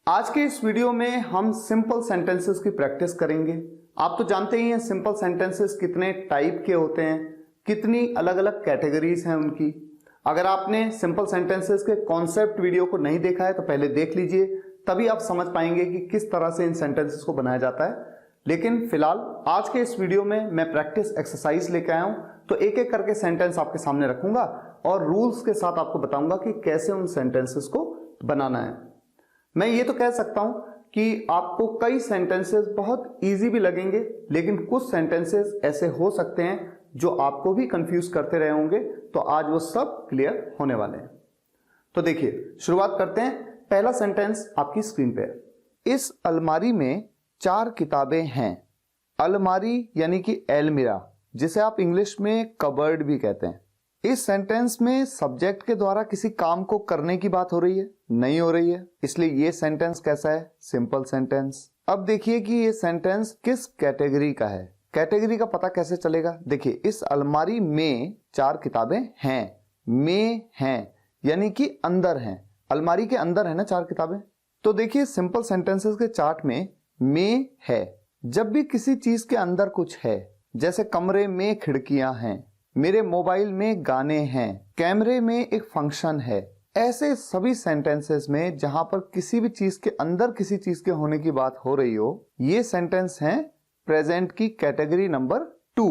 आज के इस वीडियो में हम सिंपल सेंटेंसेस की प्रैक्टिस करेंगे। आप तो जानते ही हैं सिंपल सेंटेंसेस कितने टाइप के होते हैं, कितनी अलग अलग कैटेगरीज हैं उनकी। अगर आपने सिंपल सेंटेंसेस के कॉन्सेप्ट वीडियो को नहीं देखा है तो पहले देख लीजिए, तभी आप समझ पाएंगे कि किस तरह से इन सेंटेंसेस को बनाया जाता है। लेकिन फिलहाल आज के इस वीडियो में मैं प्रैक्टिस एक्सरसाइज लेके आया हूं, तो एक एक करके सेंटेंस आपके सामने रखूंगा और रूल्स के साथ आपको बताऊंगा कि कैसे उन सेंटेंसेस को बनाना है। मैं ये तो कह सकता हूं कि आपको कई सेंटेंसेस बहुत इजी भी लगेंगे, लेकिन कुछ सेंटेंसेस ऐसे हो सकते हैं जो आपको भी कंफ्यूज करते रहे होंगे, तो आज वो सब क्लियर होने वाले हैं। तो देखिए, शुरुआत करते हैं। पहला सेंटेंस आपकी स्क्रीन पे है। इस अलमारी में 4 किताबें हैं। अलमारी यानी कि एलमीरा, जिसे आप इंग्लिश में कबर्ड भी कहते हैं। इस सेंटेंस में सब्जेक्ट के द्वारा किसी काम को करने की बात हो रही है, नहीं हो रही है, इसलिए ये सेंटेंस कैसा है? Simple sentence. अब देखिए कि ये सेंटेंस किस कैटेगरी का है। कैटेगरी का पता कैसे चलेगा? देखिए, इस अलमारी में 4 किताबें हैं। में हैं यानी कि अंदर हैं, अलमारी के अंदर है ना 4 किताबें। तो देखिए, सिंपल सेंटेंसेस के चार्ट में है। जब भी किसी चीज के अंदर कुछ है, जैसे कमरे में खिड़कियां हैं, मेरे मोबाइल में गाने हैं, कैमरे में एक फंक्शन है, ऐसे सभी सेंटेंसेस में जहां पर किसी भी चीज के अंदर किसी चीज के होने की बात हो रही हो, ये सेंटेंस हैं प्रेजेंट की कैटेगरी नंबर 2।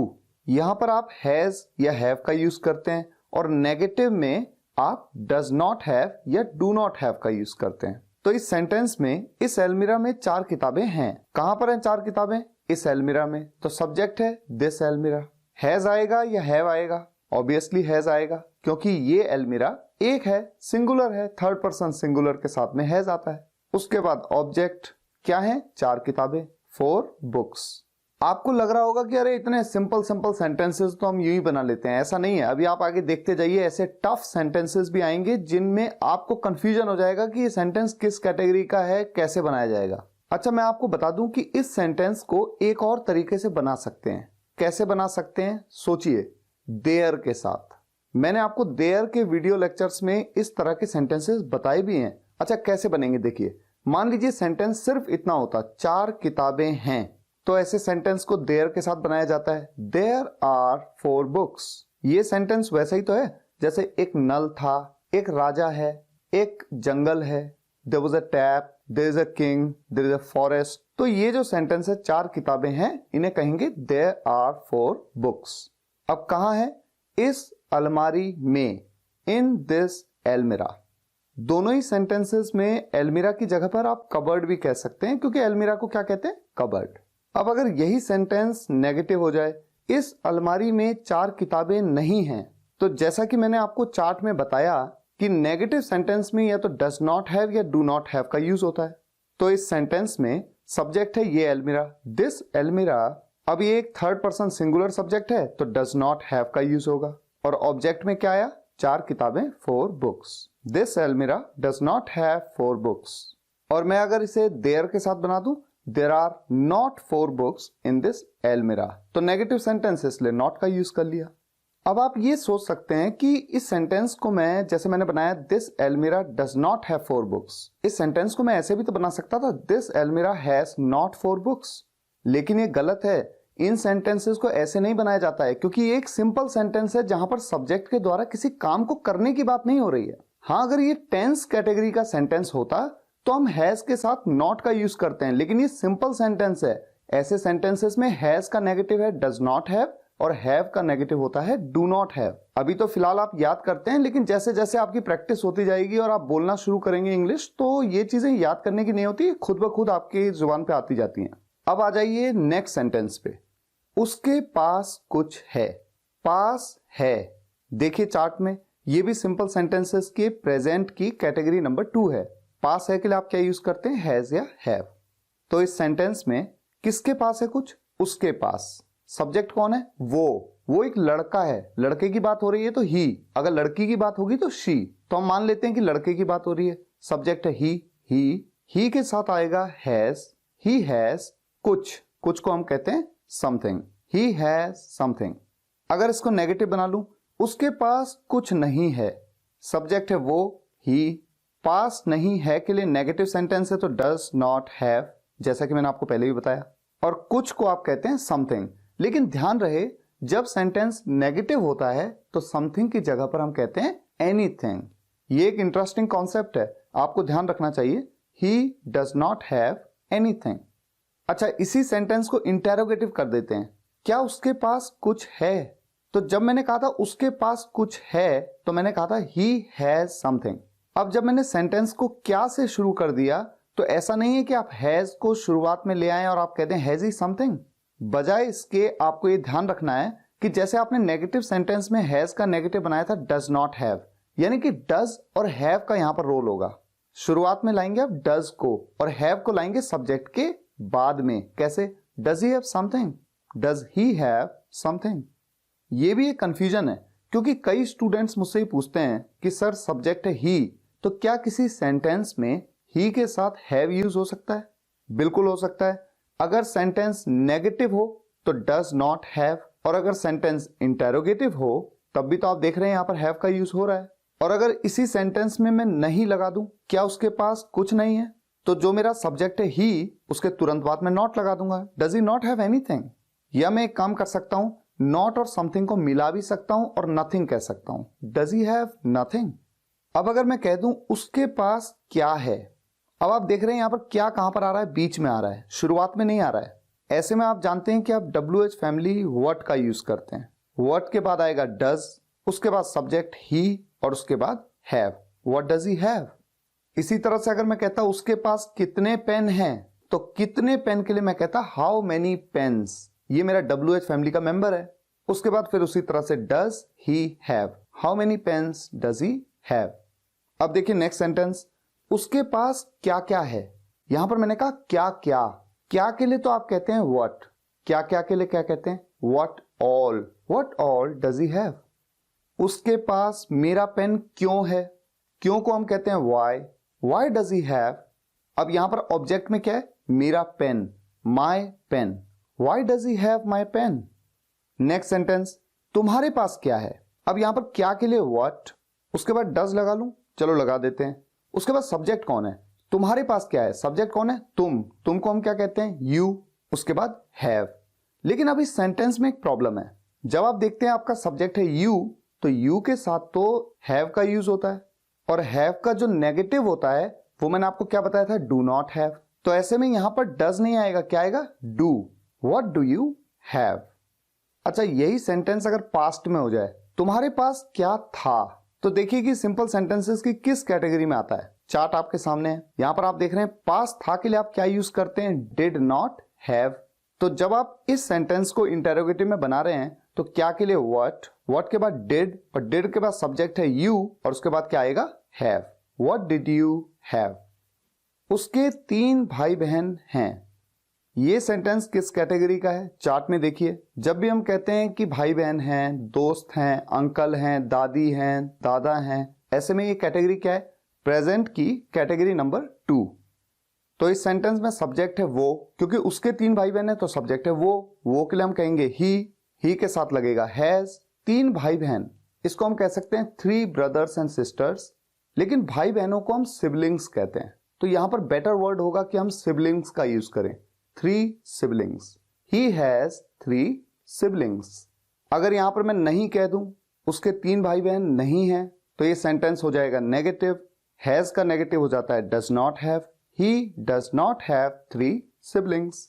यहां पर आप हैज या हैव का यूज करते हैं और नेगेटिव में आप डज नॉट हैव या डू नॉट हैव का यूज करते हैं। तो इस सेंटेंस में इस अलमीरा में 4 किताबें हैं। कहां पर हैं 4 किताबें? इस अलमीरा में। तो सब्जेक्ट है दिस अलमीरा। हैज आएगा या हैव आएगा? ऑब्वियसली हैज आएगा, क्योंकि ये अलमीरा एक है, सिंगुलर है, थर्ड पर्सन सिंगुलर के साथ में हैज आता है। उसके बाद ऑब्जेक्ट क्या है? 4 किताबें, 4 बुक्स। आपको लग रहा होगा कि अरे इतने सिंपल सिंपल सेंटेंसेस तो हम यूं ही बना लेते हैं। ऐसा नहीं है। अभी आप आगे देखते जाइए, ऐसे टफ सेंटेंसेस भी आएंगे जिनमें आपको कंफ्यूजन हो जाएगा कि ये सेंटेंस किस कैटेगरी का है, कैसे बनाया जाएगा। अच्छा, मैं आपको बता दूं कि इस सेंटेंस को एक और तरीके से बना सकते हैं। कैसे बना सकते हैं? सोचिए, देयर के साथ। मैंने आपको देयर के वीडियो लेक्चर्स में इस तरह के सेंटेंसेस बताए भी हैं। अच्छा, कैसे बनेंगे? देखिए, मान लीजिए सेंटेंस सिर्फ इतना होता, 4 किताबें हैं, तो ऐसे सेंटेंस को देयर के साथ बनाया जाता है। There are 4 books. ये सेंटेंस वैसा ही तो है जैसे एक नल था, एक राजा है, एक जंगल है, there was a tap, there is a king, there is a forest. तो ये जो सेंटेंस है 4 किताबें हैं, इन्हें कहेंगे देयर आर 4 बुक्स। अब कहां है? इस अलमारी में, इन दिस एलमीरा। दोनों ही सेंटेंसेस में एलमीरा की जगह पर आप कबर्ड भी कह सकते हैं, क्योंकि एलमीरा को क्या कहते हैं? कबर्ड। अब अगर यही सेंटेंस नेगेटिव हो जाए, इस अलमारी में 4 किताबें नहीं हैं, तो जैसा कि मैंने आपको चार्ट में बताया कि नेगेटिव सेंटेंस में या तो डज नॉट हैव या डू नॉट हैव का यूज होता है। तो इस सेंटेंस में सब्जेक्ट है ये एलमीरा, दिस एलमीरा। अब ये एक थर्ड पर्सन सिंगुलर सब्जेक्ट है, तो डज नॉट हैव का यूज होगा। और ऑब्जेक्ट में क्या आया? 4 किताबें, 4 बुक्स। दिस एलमीरा डज नॉट हैव 4 बुक्स। और मैं अगर इसे देयर के साथ बना दूं, there are not 4 books in this एलमीरा, तो नेगेटिव सेंटेंस इसलिए नॉट का यूज कर लिया। अब आप ये सोच सकते हैं कि इस सेंटेंस को मैं, जैसे मैंने बनाया दिस एलमीरा डज नॉट हैव 4 बुक्स, इस सेंटेंस को मैं ऐसे भी तो बना सकता था, this almirah has not 4 books. लेकिन ये गलत है। इन सेंटेंसेस को ऐसे नहीं बनाया जाता है, क्योंकि ये एक सिंपल सेंटेंस है जहां पर सब्जेक्ट के द्वारा किसी काम को करने की बात नहीं हो रही है। हाँ, अगर ये टेंस कैटेगरी का सेंटेंस होता तो हम हैज के साथ नॉट का यूज करते हैं, लेकिन ये सिंपल सेंटेंस है। ऐसे सेंटेंसेस में हैज का नेगेटिव है डज नॉट हैव और हैव का नेगेटिव होता है डू नॉट हैव। अभी तो फिलहाल आप याद करते हैं, लेकिन जैसे जैसे आपकी प्रैक्टिस होती जाएगी और आप बोलना शुरू करेंगे इंग्लिश, तो ये चीजें याद करने की नहीं होती, खुद ब खुद आपकी जुबान पे आती जाती हैं। अब आ जाइए नेक्स्ट सेंटेंस पे। उसके पास कुछ है। पास है, देखिए चार्ट में, ये भी सिंपल सेंटेंसेस के प्रेजेंट की कैटेगरी नंबर 2 है। पास है के लिए आप क्या यूज करते हैं? हैज या हैव। तो इस सेंटेंस में किसके पास है कुछ? उसके पास। सब्जेक्ट कौन है? वो एक लड़का है, लड़के की बात हो रही है तो ही। अगर लड़की की बात होगी तो शी। तो हम मान लेते हैं कि लड़के की बात हो रही है, सब्जेक्ट है ही के साथ आएगा हैज। ही हैज कुछ को हम कहते हैं समथिंग। He has something. अगर इसको नेगेटिव बना लूं, उसके पास कुछ नहीं है, सब्जेक्ट है वो ही, पास नहीं है के लिए नेगेटिव सेंटेंस है तो डज नॉट हैव, जैसा कि मैंने आपको पहले भी बताया। और कुछ को आप कहते हैं समथिंग। लेकिन ध्यान रहे, जब सेंटेंस नेगेटिव होता है तो समथिंग की जगह पर हम कहते हैं एनीथिंग। ये एक इंटरेस्टिंग कॉन्सेप्ट है, आपको ध्यान रखना चाहिए। He does not have anything. अच्छा, इसी सेंटेंस को इंटेरोगेटिव कर देते हैं, क्या उसके पास कुछ है? तो जब मैंने कहा था उसके पास कुछ है तो मैंने कहा था ही हैज समथिंग। अब जब मैंने सेंटेंस को क्या से शुरू कर दिया तो ऐसा नहीं है कि आप हैज को शुरुआत में ले आए और आप कहते हैं हैज ही समथिंग। बजाय इसके आपको ये ध्यान रखना है कि जैसे आपने नेगेटिव सेंटेंस में हैज का नेगेटिव बनाया था डज नॉट हैव, यानी कि डज और हैव का यहां पर रोल होगा। शुरुआत में लाएंगे आप डज को और हैव को लाएंगे सब्जेक्ट के बाद में। कैसे? Does he have something, does he have something. ये भी एक कंफ्यूजन है, क्योंकि कई स्टूडेंट्स मुझसे ही पूछते हैं कि सर सब्जेक्ट है ही, तो क्या किसी सेंटेंस में ही के साथ हैव यूज हो सकता है? बिल्कुल हो सकता है। अगर सेंटेंस नेगेटिव हो तो डज नॉट हैव, और अगर सेंटेंस इंटेरोगेटिव हो तब भी तो आप देख रहे हैं यहां पर हैव का यूज हो रहा है। और अगर इसी सेंटेंस में मैं नहीं लगा दूं, क्या उसके पास कुछ नहीं है, तो जो मेरा सब्जेक्ट है ही, उसके तुरंत बाद में नॉट लगा दूंगा, does he not have anything. या मैं एक काम कर सकता हूं, नॉट और समथिंग को मिला भी सकता हूं और नथिंग कह सकता हूं, डज ही हैव नथिंग। अब अगर मैं कह दूं उसके पास क्या है, अब आप देख रहे हैं यहां पर क्या कहां पर आ रहा है, बीच में आ रहा है, शुरुआत में नहीं आ रहा है। ऐसे में आप जानते हैं कि आप WH फैमिली व्हाट का यूज करते हैं। व्हाट के बाद आएगा डज, उसके बाद सब्जेक्ट ही और उसके बाद have. What does he have. इसी तरह से अगर मैं कहता उसके पास कितने पेन हैं, तो कितने पेन के लिए मैं कहता हाउ मेनी पेन्स। ये मेरा WH फैमिली का मेंबर है। उसके बाद फिर उसी तरह से does he have, how many pens does he have. अब देखिए नेक्स्ट सेंटेंस, उसके पास क्या क्या है। यहां पर मैंने कहा क्या क्या, क्या के लिए तो आप कहते हैं व्हाट, क्या क्या के लिए क्या कहते हैं what all does he have. उसके पास मेरा पेन क्यों है, क्यों को हम कहते हैं व्हाई डज ही हैव। अब यहां पर ऑब्जेक्ट में क्या है, मेरा पेन, my pen, why does he have my pen. Next sentence, तुम्हारे पास क्या है। अब यहां पर क्या के लिए व्हाट, उसके बाद डज लगा लूं, चलो लगा देते हैं। उसके बाद सब्जेक्ट कौन है, तुम्हारे पास क्या है, सब्जेक्ट कौन है, तुम को हम क्या कहते हैं, यू, उसके बाद हैव। लेकिन अब इस सेंटेंस में एक प्रॉब्लम है, जब आप देखते हैं आपका सब्जेक्ट है यू, तो यू के साथ तो हैव का यूज होता है, और हैव का जो नेगेटिव होता है वो मैंने आपको क्या बताया था, डू नॉट हैव। तो ऐसे में यहां पर डज नहीं आएगा, क्या आएगा, do. What do you have. अच्छा, यही सेंटेंस अगर पास्ट में हो जाए, तुम्हारे पास क्या था, तो देखिए कि सिंपल सेंटेंसेस की किस कैटेगरी में आता है। चार्ट आपके सामने है, यहां पर आप देख रहे हैं पास्ट था के लिए आप क्या यूज करते हैं, डिड नॉट हैव। तो जब आप इस सेंटेंस को इंटेरोगेटिव में बना रहे हैं तो क्या के लिए व्हाट के बाद डिड, और डिड के बाद सब्जेक्ट है यू, और उसके बाद क्या आएगा, have. What did you have. उसके 3 भाई बहन हैं। ये सेंटेंस किस कैटेगरी का है, चार्ट में देखिए। जब भी हम कहते हैं कि भाई बहन हैं, दोस्त हैं, अंकल हैं, दादी हैं, दादा हैं, ऐसे में ये कैटेगरी क्या है, प्रेजेंट की कैटेगरी नंबर 2। तो इस सेंटेंस में सब्जेक्ट है वो, क्योंकि उसके 3 भाई बहन है तो सब्जेक्ट है वो के लिए हम कहेंगे ही के साथ लगेगा हैज। 3 भाई बहन, इसको हम कह सकते हैं 3 ब्रदर्स एंड सिस्टर्स, लेकिन भाई बहनों को हम सिबलिंग्स कहते हैं। तो यहां पर बेटर वर्ड होगा कि हम सिबलिंग्स का यूज करें, 3 siblings. He has 3 siblings. अगर यहां पर मैं नहीं कह दूं उसके 3 भाई बहन नहीं हैं, तो ये सेंटेंस हो जाएगा नेगेटिव। हैज का नेगेटिव हो जाता है does not have. He does not have 3 siblings.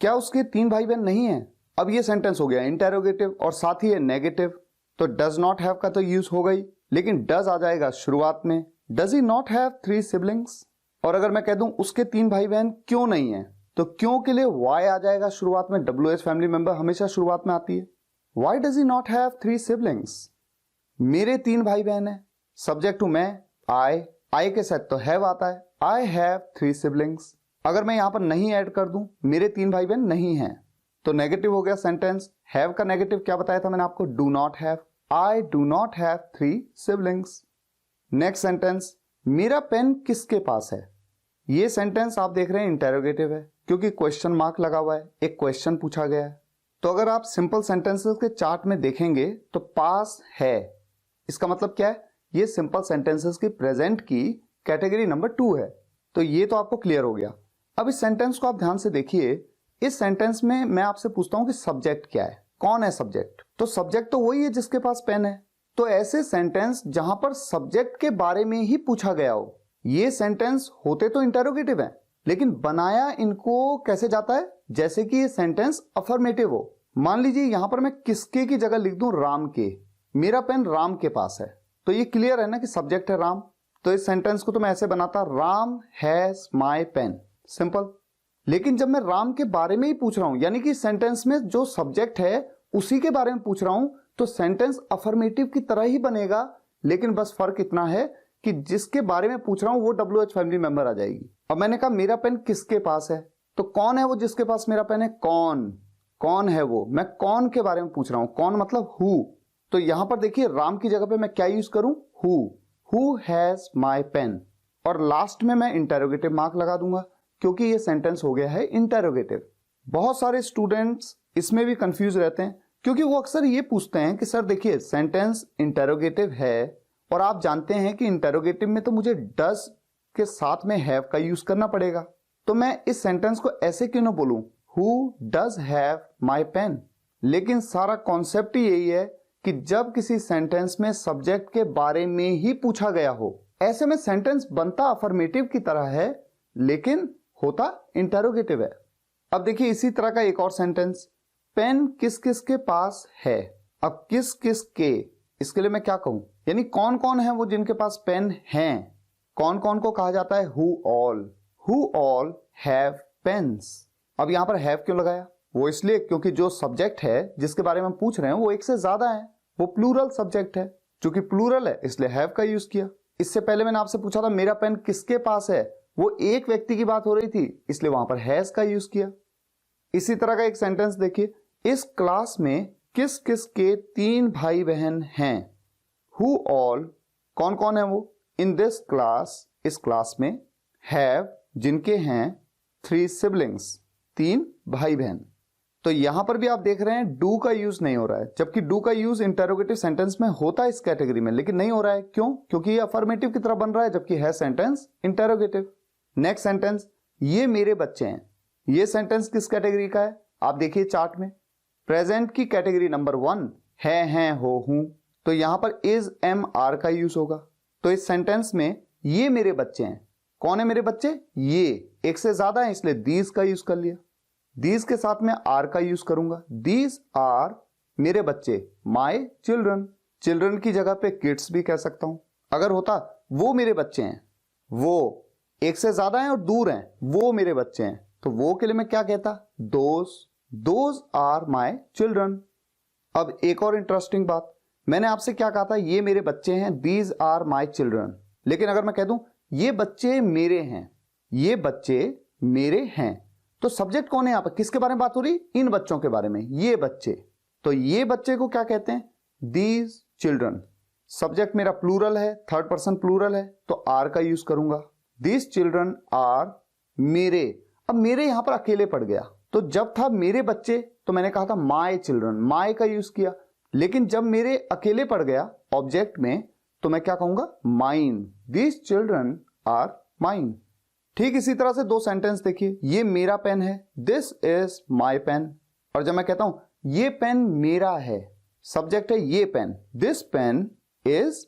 क्या उसके 3 भाई बहन नहीं हैं? अब ये सेंटेंस हो गया इंटेरोगेटिव और साथ ही है नेगेटिव, तो डज नॉट हैव का तो यूज हो गई, लेकिन डज आ जाएगा शुरुआत में। Does he not have 3 siblings? और अगर मैं कह दूं उसके 3 भाई बहन क्यों नहीं है, तो क्यों के लिए वाई आ जाएगा शुरुआत में। WH फैमिली मेंबर हमेशा शुरुआत में आती है। Why does he not have 3 siblings? मेरे 3 भाई बहन है, सब्जेक्ट हूं मैं, आई के साथ तो हैव आता है, आई हैव 3 siblings। अगर मैं यहां पर नहीं ऐड कर दूं, मेरे 3 भाई बहन नहीं हैं, तो नेगेटिव हो गया सेंटेंस। हैव का नेगेटिव क्या बताया था मैंने आपको, do not have. I do not have 3 siblings। Next sentence, मेरा पेन किसके पास है। ये सेंटेंस आप देख रहे हैं इंटेरोगेटिव है, क्योंकि क्वेश्चन मार्क लगा हुआ है, एक क्वेश्चन पूछा गया है। तो अगर आप सिंपल सेंटेंसेस के चार्ट में देखेंगे तो पास है, इसका मतलब क्या है, ये सिंपल सेंटेंसेस की प्रेजेंट की कैटेगरी नंबर 2 है। तो ये तो आपको क्लियर हो गया। अब इस सेंटेंस को आप ध्यान से देखिए। इस सेंटेंस में मैं आपसे पूछता हूं कि सब्जेक्ट क्या है, कौन है सब्जेक्ट? तो सब्जेक्ट तो वही है जिसके पास पेन है। तो ऐसे सेंटेंस जहां पर सब्जेक्ट के बारे में ही पूछा गया हो, ये सेंटेंस होते तो इंटेरोगेटिव है, लेकिन बनाया इनको कैसे जाता है जैसे कि ये सेंटेंस अफर्मेटिव हो। मान लीजिए यहां पर मैं किसके की जगह लिख दूं राम के, मेरा पेन राम के पास है, तो ये क्लियर है ना कि सब्जेक्ट है राम। तो इस सेंटेंस को तो मैं ऐसे बनाता, Ram has my pen, simple. लेकिन जब मैं राम के बारे में ही पूछ रहा हूं, यानी कि सेंटेंस में जो सब्जेक्ट है उसी के बारे में पूछ रहा हूं, तो सेंटेंस अफर्मेटिव की तरह ही बनेगा, लेकिन बस फर्क इतना है कि जिसके बारे में पूछ रहा हूं वो WH फैमिली मेंबर आ जाएगी। अब मैंने कहा मेरा पेन किसके पास है, तो कौन है वो जिसके पास मेरा पेन है? कौन है वो? मैं कौन के बारे में पूछ रहा हूं, कौन मतलब हु। तो यहां पर देखिए राम की जगह पे मैं क्या यूज करूं? हु हैज माई पेन, और लास्ट में मैं इंटेरोगेटिव मार्क लगा दूंगा क्योंकि ये सेंटेंस हो गया है इंटेरोगेटिव। बहुत सारे स्टूडेंट्स इसमें भी कंफ्यूज रहते हैं क्योंकि वो अक्सर ये पूछते हैं कि सर देखिए सेंटेंस इंटेरोगेटिव है और आप जानते हैं कि इंटेरोगेटिव में तो मुझे डज के साथ में हैव का यूज करना पड़ेगा, तो मैं इस सेंटेंस को ऐसे क्यों ना बोलूं, who does have my pen. लेकिन सारा कॉन्सेप्ट ही यही है कि जब किसी सेंटेंस में सब्जेक्ट के बारे में ही पूछा गया हो, ऐसे में सेंटेंस बनता अफर्मेटिव की तरह है लेकिन होता इंटेरोगेटिव है। अब देखिए इसी तरह का एक और सेंटेंस, पेन किस किस के पास है। अब किस किस के, इसके लिए मैं क्या कहूं, यानी कौन कौन है वो जिनके पास पेन हैं। कौन कौन को कहा जाता है? Who all have pens. अब यहां पर हैव क्यों लगाया? वो इसलिए क्योंकि जो सब्जेक्ट है जिसके बारे में हम पूछ रहे हैं वो एक से ज्यादा है, वो प्लूरल सब्जेक्ट है। चूंकि प्लूरल है इसलिए हैव का यूज किया। इससे पहले मैंने आपसे पूछा था मेरा पेन किसके पास है, वो एक व्यक्ति की बात हो रही थी इसलिए वहां पर हैज का यूज किया। इसी तरह का एक सेंटेंस देखिए, इस क्लास में किस किस के 3 भाई बहन हैं। हु ऑल, कौन कौन है वो? इन दिस क्लास, इस क्लास में, हैव, जिनके हैं, 3 सिबलिंग्स, 3 भाई बहन। तो यहां पर भी आप देख रहे हैं डू का यूज नहीं हो रहा है, जबकि डू का यूज इंटेरोगेटिव सेंटेंस में होता है इस कैटेगरी में, लेकिन नहीं हो रहा है। क्यों? क्योंकि ये अफर्मेटिव की तरह बन रहा है जबकि है सेंटेंस इंटेरोगेटिव। नेक्स्ट सेंटेंस, ये मेरे बच्चे हैं। ये सेंटेंस किस कैटेगरी का है? आप देखिए चार्ट में, प्रेजेंट की कैटेगरी नंबर 1 है, हैं, हो, हूं। तो यहां पर इज, एम, आर का यूज होगा। तो इस सेंटेंस में ये मेरे बच्चे हैं, कौन है मेरे बच्चे? ये एक से ज्यादा है इसलिए दीज का यूज कर लिया। दीज के साथ में आर का यूज करूंगा, दीज आर मेरे बच्चे, माई चिल्ड्रन। चिल्ड्रन की जगह पे किड्स भी कह सकता हूं। अगर होता वो मेरे बच्चे हैं, वो एक से ज्यादा है और दूर हैं, वो मेरे बच्चे हैं, तो वो के लिए मैं क्या कहता? Those are my children. अब एक और इंटरेस्टिंग बात, मैंने आपसे क्या कहा था? ये मेरे बच्चे हैं, दीज आर माई चिल्ड्रन। लेकिन अगर मैं कह दूं ये बच्चे मेरे हैं, ये बच्चे मेरे हैं, तो सब्जेक्ट कौन है यहां पर? किसके बारे में बात हो रही? इन बच्चों के बारे में, ये बच्चे। तो ये बच्चे को क्या कहते हैं? These children. सब्जेक्ट मेरा प्लूरल है, थर्ड पर्सन प्लूरल है, तो आर का यूज करूंगा। दीज चिल्ड्रन आर मेरे। अब मेरे यहां पर अकेले पड़ गया, तो जब था मेरे बच्चे तो मैंने कहा था माई चिल्ड्रन, माई का यूज किया। लेकिन जब मेरे अकेले पड़ गया ऑब्जेक्ट में तो मैं क्या कहूंगा? Mine. These children are mine. ठीक इसी तरह से 2 सेंटेंस देखिए, ये मेरा पेन है, दिस इज माई पेन। और जब मैं कहता हूं ये पेन मेरा है, सब्जेक्ट है ये pen, this pen is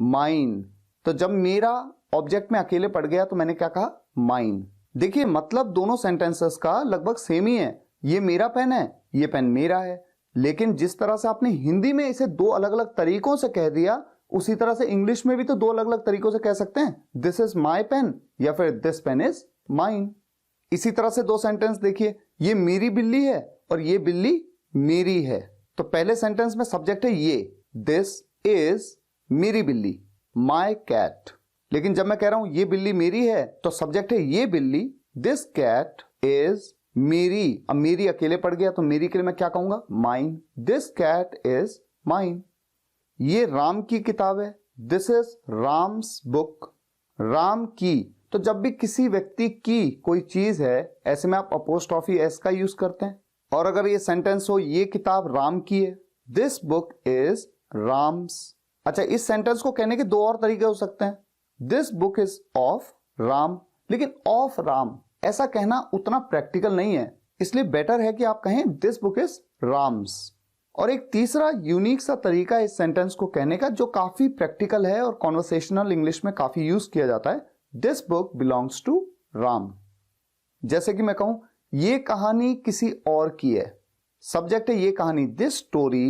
mine. तो जब मेरा ऑब्जेक्ट में अकेले पड़ गया तो मैंने क्या कहा? माइन। देखिए मतलब दोनों सेंटेंसेस का लगभग सेम ही है, ये मेरा पेन है, ये पेन मेरा है। लेकिन जिस तरह से आपने हिंदी में इसे 2 अलग अलग तरीकों से कह दिया, उसी तरह से इंग्लिश में भी तो 2 अलग अलग तरीकों से कह सकते हैं, दिस इज माई पेन या फिर दिस पेन इज माइन। इसी तरह से 2 सेंटेंस देखिए, ये मेरी बिल्ली है और ये बिल्ली मेरी है। तो पहले सेंटेंस में सब्जेक्ट है ये, दिस इज मेरी बिल्ली, माई कैट। लेकिन जब मैं कह रहा हूं ये बिल्ली मेरी है तो सब्जेक्ट है ये बिल्ली, दिस कैट इज मेरी। अब मेरी अकेले पड़ गया तो मेरी के लिए मैं क्या कहूंगा? Mine. This cat is mine. ये राम की किताब है, this is Ram's book. Ram की, तो जब भी किसी व्यक्ति की कोई चीज है ऐसे में आप अपोस्ट्रोफी एस का यूज करते हैं। और अगर ये सेंटेंस हो ये किताब राम की है, दिस बुक इज राम्स। अच्छा, इस सेंटेंस को कहने के 2 और तरीके हो सकते हैं। This book is of Ram, लेकिन ऑफ राम ऐसा कहना उतना प्रैक्टिकल नहीं है, इसलिए बेटर है कि आप कहें दिस बुक इज राम्स। और एक तीसरा यूनिक सा तरीका है इस सेंटेंस को कहने का जो काफी प्रैक्टिकल है और कॉन्वर्सेशनल इंग्लिश में काफी यूज किया जाता है, this book belongs to Ram. जैसे कि मैं कहूं ये कहानी किसी और की है, सब्जेक्ट है ये कहानी, दिस स्टोरी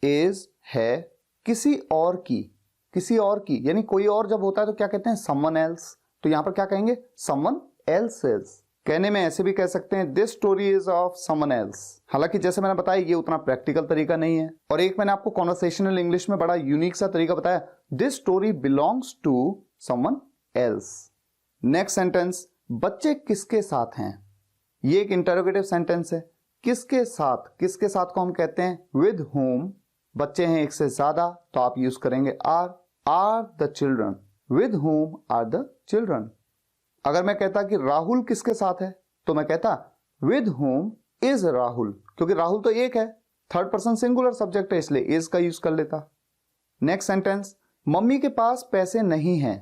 इज है किसी और की, किसी और की, यानी कोई और जब होता है तो क्या कहते हैं समवन एल्स, तो यहां पर क्या कहेंगे समवन एल्स इज। कहने में ऐसे भी कह सकते हैं this story is of someone else. हालांकि जैसे मैंने बताया ये उतना प्रैक्टिकल तरीका नहीं है। और एक मैंने आपको कॉन्वर्सेशनल इंग्लिश में बड़ा यूनिक सा तरीका बताया, this story belongs to someone else. Next sentence, बच्चे किसके साथ हैं, ये एक इंटरोगेटिव सेंटेंस है। किसके साथ, किसके साथ को हम कहते हैं विद होम, बच्चे हैं एक से ज्यादा तो आप यूज करेंगे are the children, with whom are the children. अगर मैं कहता कि राहुल किसके साथ है तो मैं कहता विद होम इज राहुल, क्योंकि राहुल तो एक है, थर्ड पर्सन सिंगुलर सब्जेक्ट है इसलिए इज का यूज कर लेता। नेक्स्ट सेंटेंस, मम्मी के पास पैसे नहीं हैं।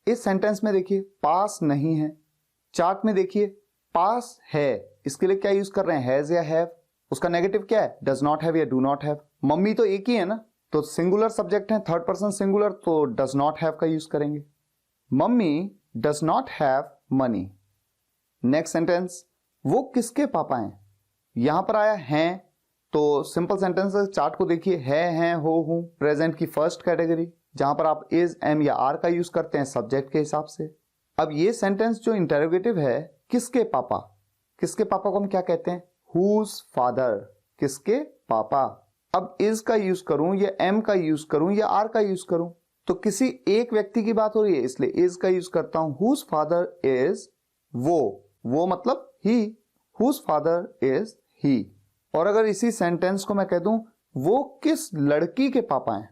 इस सेंटेंस में देखिए पास नहीं है, चार्ट में देखिए पास है, इसके लिए क्या यूज कर रहे हैं हैज या हैव, उसका नेगेटिव क्या है डज नॉट हैव या डू नॉट हैव। मम्मी तो एक ही है ना, तो सिंगुलर सब्जेक्ट है थर्ड पर्सन सिंगुलर, तो डज नॉट हैव का यूज करेंगे। Mummy does not have money. Next sentence, वो किसके पापा हैं, यहां पर आया हैं तो सिंपल सेंटेंस चार्ट को देखिए है हो हूं, प्रेजेंट की फर्स्ट कैटेगरी जहां पर आप इज एम या आर का यूज करते हैं सब्जेक्ट के हिसाब से। अब ये सेंटेंस जो इंटरोगेटिव है किसके पापा, किसके पापा को हम क्या कहते हैं हुज फादर, किसके पापा। अब इज का यूज करूं या एम का यूज करूं या आर का यूज करूं, तो किसी एक व्यक्ति की बात हो रही है इसलिए इज का यूज करता हूं, हुज फादर इज वो मतलब ही, हुज फादर इज ही। और अगर इसी सेंटेंस को मैं कह दूं वो किस लड़की के पापा हैं,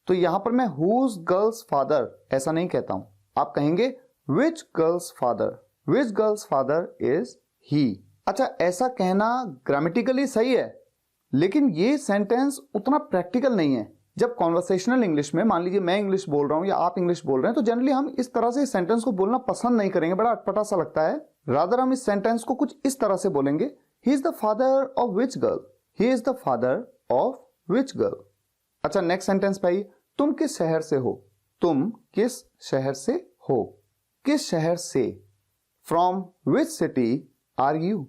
तो यहां पर मैं हुज गर्ल्स फादर ऐसा नहीं कहता हूं, आप कहेंगे which girl's father, which girl's father is he. अच्छा, ऐसा कहना ग्रामेटिकली सही है लेकिन ये सेंटेंस उतना प्रैक्टिकल नहीं है। जब कॉन्वर्सेशनल इंग्लिश में मान लीजिए मैं इंग्लिश बोल रहा हूं या आप इंग्लिश बोल रहे हैं तो जनरली हम इस तरह से सेंटेंस को बोलना पसंद नहीं करेंगे, बड़ा अटपटा सा लगता है। रादर हम इस सेंटेंस को कुछ इस तरह से बोलेंगे, he is the father of which girl, he is the father of which girl. अच्छा, नेक्स्ट सेंटेंस भाई, तुम किस शहर से हो, तुम किस शहर से हो, किस शहर से, from which city are you.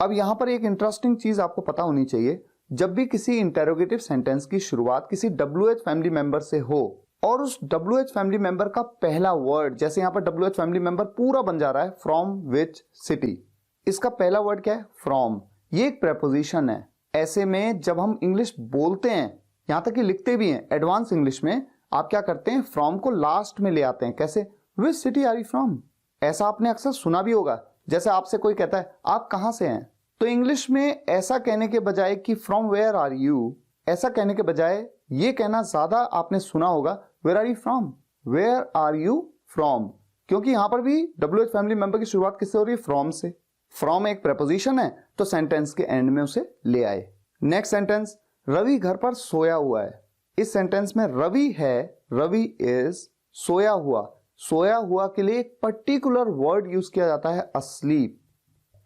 अब यहां पर एक इंटरेस्टिंग चीज आपको पता होनी चाहिए, जब भी किसी इंटेरोगेटिव सेंटेंस की शुरुआत किसी WH फैमिली मेंबर से हो और उस WH फैमिली मेंबर का पहला वर्ड, जैसे यहां पर WH फैमिली मेंबर पूरा बन जा रहा है फ्रॉम विच सिटी, इसका पहला वर्ड क्या है फ्रॉम, ये एक प्रेपोजिशन है। ऐसे में जब हम इंग्लिश बोलते हैं, यहां तक कि लिखते भी हैं एडवांस इंग्लिश में, आप क्या करते हैं फ्रॉम को लास्ट में ले आते हैं। कैसे, which city are you from, ऐसा आपने अक्सर सुना भी होगा। जैसे आपसे कोई कहता है आप कहां से हैं, तो इंग्लिश में ऐसा कहने के बजाय कि फ्रॉम वेयर आर यू, ऐसा कहने के बजाय ये कहना ज्यादा आपने सुना होगा where are you from, where are you from, क्योंकि यहां पर भी WH फैमिली मेंबर की शुरुआत किससे हो रही है फ्रॉम से। फ्रॉम एक प्रेपोजिशन है तो सेंटेंस के एंड में उसे ले आए। नेक्स्ट सेंटेंस, रवि घर पर सोया हुआ है। इस सेंटेंस में रवि है, रवि इज, सोया हुआ, सोया हुआ के लिए एक पर्टिकुलर वर्ड यूज किया जाता है अस्लीप,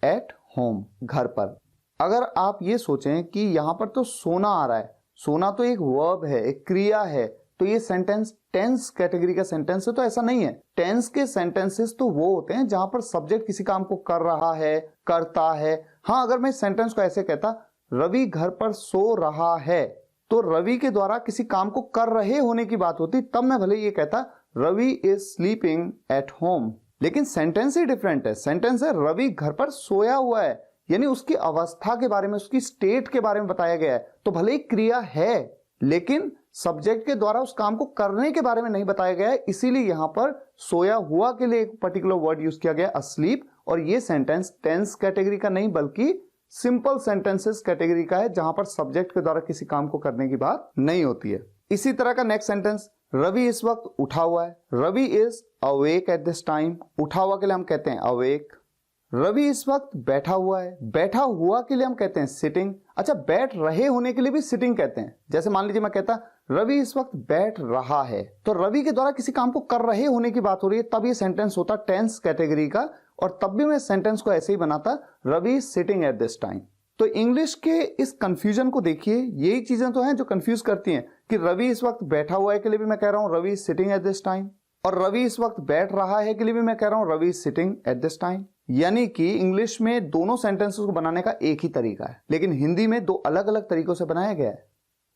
एट होम, घर पर। अगर आप ये सोचें कि यहां पर तो सोना आ रहा है, सोना तो एक वर्ब है, एक क्रिया है, तो ये सेंटेंस टेंस कैटेगरी का सेंटेंस है, तो ऐसा नहीं है। टेंस के सेंटेंसेस तो वो होते हैं जहां पर सब्जेक्ट किसी काम को कर रहा है, करता है। हाँ, अगर मैं सेंटेंस को ऐसे कहता रवि घर पर सो रहा है, तो रवि के द्वारा किसी काम को कर रहे होने की बात होती, तब मैं भले ये कहता Ravi is sleeping at home, लेकिन सेंटेंस ही डिफरेंट है। सेंटेंस है रवि घर पर सोया हुआ है, यानी उसकी अवस्था के बारे में, उसकी स्टेट के बारे में बताया गया है। तो भले ही क्रिया है लेकिन सब्जेक्ट के द्वारा उस काम को करने के बारे में नहीं बताया गया है, इसीलिए यहां पर सोया हुआ के लिए एक पर्टिकुलर वर्ड यूज किया गया अस्लीप। और ये सेंटेंस टेंस कैटेगरी का नहीं बल्कि सिंपल सेंटेंसेस कैटेगरी का है, जहां पर सब्जेक्ट के द्वारा किसी काम को करने की बात नहीं होती है। इसी तरह का नेक्स्ट सेंटेंस, रवि इस वक्त उठा हुआ है, Ravi is awake at this time. उठा हुआ के लिए हम कहते हैं अवेक, रवि इस वक्त बैठा हुआ है। बैठा हुआ के लिए हम कहते हैं सिटिंग। अच्छा, बैठ रहे होने के लिए भी सिटिंग कहते हैं। जैसे मान लीजिए मैं कहता रवि इस वक्त बैठ रहा है, तो रवि के द्वारा किसी काम को कर रहे होने की बात हो रही है, तब ये सेंटेंस होता टेंस कैटेगरी का, और तब भी मैं सेंटेंस को ऐसे ही बनाता Ravi is sitting at this time. तो इंग्लिश के इस कंफ्यूजन को देखिए, यही चीजें तो हैं जो कंफ्यूज करती हैं कि रवि इस वक्त बैठा हुआ है के लिए भी मैं कह रहा हूं Ravi is sitting at this time, और रवि इस वक्त बैठ रहा है के लिए भी मैं कह रहा हूं Ravi is sitting at this time. यानी कि इंग्लिश में दोनों सेंटेंसेस को बनाने का एक ही तरीका है, लेकिन हिंदी में दो अलग अलग तरीकों से बनाया गया है।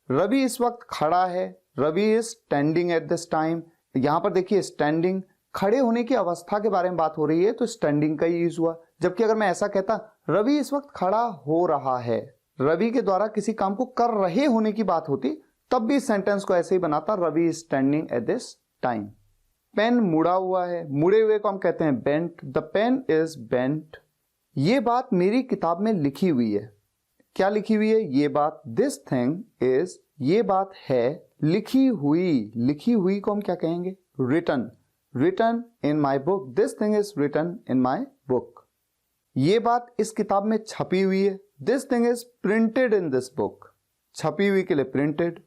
रवि इस वक्त खड़ा है, Ravi is standing at this time. यहां पर देखिए स्टैंडिंग, खड़े होने की अवस्था के बारे में बात हो रही है, तो स्टैंडिंग का यूज हुआ। जबकि अगर मैं ऐसा कहता रवि इस वक्त खड़ा हो रहा है, रवि के द्वारा किसी काम को कर रहे होने की बात होती, तब भी इस सेंटेंस को ऐसे ही बनाता Ravi is standing at this time. Pen मुड़ा हुआ है, मुड़े हुए को हम कहते हैं bent, the pen is bent. ये बात मेरी किताब में लिखी हुई है। क्या लिखी हुई है? ये बात, दिस थिंग इज, ये बात है लिखी हुई। लिखी हुई को हम क्या कहेंगे? Written, written in my book, this thing is written in my book. ये बात इस किताब में छपी हुई है, this thing is printed in this book. छपी हुई के लिए प्रिंटेड।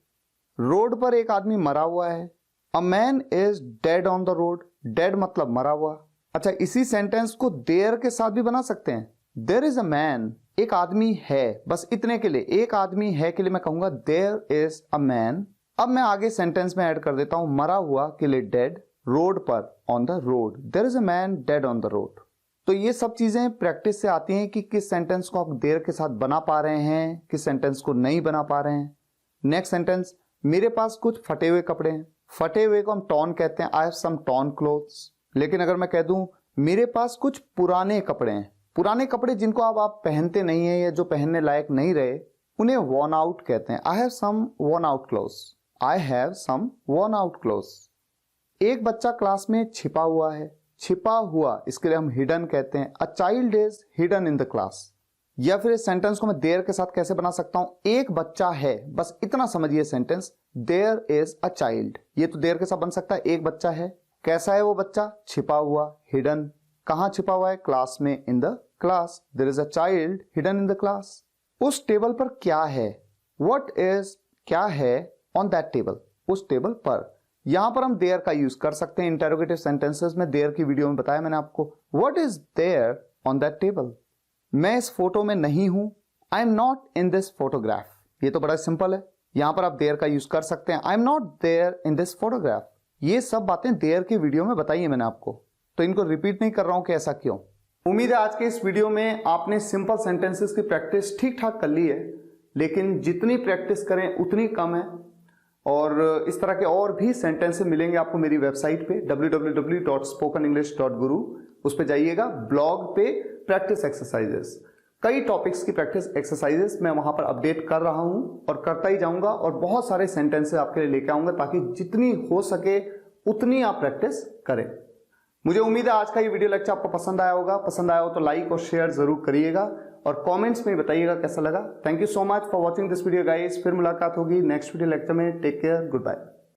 रोड पर एक आदमी मरा हुआ है, a man is dead on the road. Dead मतलब मरा हुआ। अच्छा, इसी सेंटेंस को देयर के साथ भी बना सकते हैं। देयर इज अ मैन, एक आदमी है, बस इतने के लिए, एक आदमी है के लिए मैं कहूंगा देयर इज अ मैन। अब मैं आगे सेंटेंस में ऐड कर देता हूं मरा हुआ के लिए डेड, रोड पर on the road, there is a man dead on the road. तो ये सब चीजें प्रैक्टिस से आती हैं कि किस सेंटेंस को आप देयर के साथ बना पा रहे हैं, किस सेंटेंस को नहीं बना पा रहे हैं। नेक्स्ट सेंटेंस, मेरे पास कुछ फटे हुए कपड़े हैं। फटे हुए को हम टॉर्न कहते हैं, I have some torn clothes. लेकिन अगर मैं कह दूं मेरे पास कुछ पुराने कपड़े हैं, पुराने कपड़े जिनको अब आप पहनते नहीं है या जो पहनने लायक नहीं रहे, उन्हें वॉर्न आउट कहते हैं। I have some worn out clothes, I have some worn out clothes. एक बच्चा क्लास में छिपा हुआ है। छिपा हुआ, इसके लिए हम हिडन कहते हैं। A child is hidden in the class. या फिर इस सेंटेंस को मैं देयर के साथ कैसे बना सकता हूं? एक बच्चा है, बस इतना समझिए sentence, there is a child. ये तो देयर के साथ बन सकता है, एक बच्चा है। कैसा है वो बच्चा? छिपा हुआ, हिडन। कहां छिपा हुआ है? क्लास में, in the class. There is a child hidden in the class. उस टेबल पर क्या है? व्हाट इज, क्या है ऑन दैट टेबल, उस टेबल पर। यहां पर हम देयर का यूज कर सकते हैं इंटरोगेटिव सेंटेंसेस में। देयर की वीडियो में बताया मैंने आपको। What is there on that table. मैं इस फोटो में नहीं हूं, I am not in this photograph. ये तो बड़ा सिंपल है, यहां पर आप देयर का यूज कर सकते हैं। I am not there in this photograph. ये सब बातें देयर की वीडियो में बताई है मैंने आपको, तो इनको रिपीट नहीं कर रहा हूं कि ऐसा क्यों। उम्मीद है आज के इस वीडियो में आपने सिंपल सेंटेंसेस की प्रैक्टिस ठीक ठाक कर ली है, लेकिन जितनी प्रैक्टिस करें उतनी कम है। और इस तरह के और भी सेंटेंसेस मिलेंगे आपको मेरी वेबसाइट पे www.spokenenglish.guru। उस पे जाइएगा, ब्लॉग पे प्रैक्टिस एक्सरसाइजेस, कई टॉपिक्स की प्रैक्टिस एक्सरसाइजेस मैं वहां पर अपडेट कर रहा हूं और करता ही जाऊंगा, और बहुत सारे सेंटेंसेस आपके लिए लेके आऊंगा ताकि जितनी हो सके उतनी आप प्रैक्टिस करें। मुझे उम्मीद है आज का ये वीडियो लेक्चर आपको पसंद आया होगा। पसंद आया हो तो लाइक और शेयर जरूर करिएगा और कमेंट्स में बताइएगा कैसा लगा। Thank you so much for watching this video guys. फिर मुलाकात होगी नेक्स्ट वीडियो लेक्चर में। Take care, good bye.